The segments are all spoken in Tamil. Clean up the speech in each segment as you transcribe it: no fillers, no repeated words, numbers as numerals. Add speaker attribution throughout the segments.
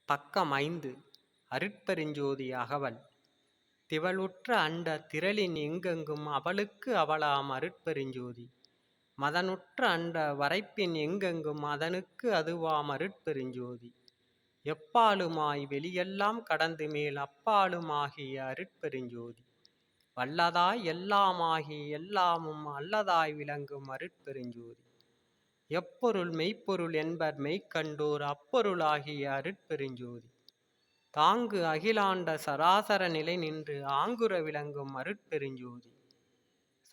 Speaker 1: பக்கம் 5. அருட்பெருஞ்ஜோதி அகவல். திவளுற்ற அண்ட திரளின் எங்கெங்கும் அவளுக்கு அவளாம் அருட்பெருஞ்ஜோதி. மதனுற்ற அண்ட வரைப்பின் எங்கெங்கும் அதனுக்கு அதுவாம் அருட்பெருஞ்ஜோதி. எப்பாலுமாய் வெளியெல்லாம் கடந்து மேல் அப்பாலுமாகிய அருட்பெருஞ்ஜோதி. வல்லதாய் எல்லாமாகி எல்லாமும் அல்லதாய் விளங்கும் அருட்பெருஞ்ஜோதி. எப்பொருள் மெய்ப்பொருள் என்பர் மெய்க்கண்டோர் அப்பொருளாகிய அருட்பெருஞ்ஜோதி. தாங்கு அகிலாண்ட சராசர நிலை நின்று ஆங்குற விளங்கும் அருட்பெருஞ்ஜோதி.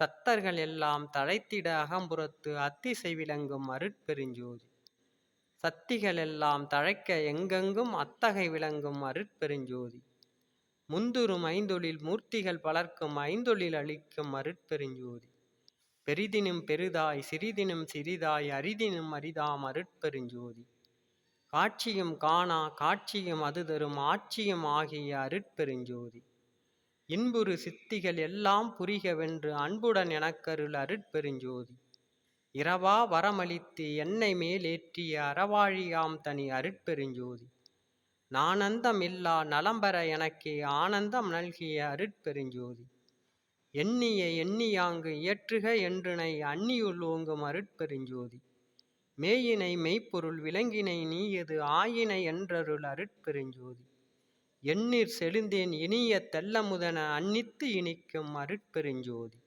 Speaker 1: சத்தர்கள் எல்லாம் தழைத்திட அகம்புறத்து அத்திசை விளங்கும் அருட்பெருஞ்ஜோதி. சத்திகள் எல்லாம் தழைக்க எங்கெங்கும் அத்தகை விளங்கும் அருட்பெருஞ்ஜோதி. முந்துரும் ஐந்தொழில் மூர்த்திகள் பலர்க்கும் ஐந்தொழில் அளிக்கும் அருட்பெருஞ்ஜோதி. பெரிதினும் பெரிதாய் சிறிதினும் சிறிதாய் அரிதினும் அரிதாம் அருட்பெருஞ்ஜோதி. காட்சியும் காணா காட்சியும் அது தரும் ஆட்சியும் ஆகிய அருட்பெருஞ்ஜோதி. இன்புறு சித்திகள் எல்லாம் புரிகவென்று அன்புடன் எனக்கருள் அருட்பெருஞ்ஜோதி. இரவா வரமளித்து என்னை மேலேற்றிய அறவாழியாம் தனி அருட்பெருஞ்ஜோதி. நானந்தம் இல்லா நலம்பெற எனக்கே ஆனந்தம் நல்கிய அருட்பெருஞ்ஜோதி. எண்ணிய எண்ணியாங்கு இயற்றுக என்றுனை அந்நியுள் ஓங்கும் அருட்பெருஞ்ஜோதி. மேயினை மெய்ப்பொருள் விளங்கினை நீயது ஆயினை என்றருள் அருட்பெருஞ்ஜோதி. எண்ணீர் செழுந்தேன் இனிய தெல்லமுதன அன்னித்து இனிக்கும் அருட்பெருஞ்ஜோதி.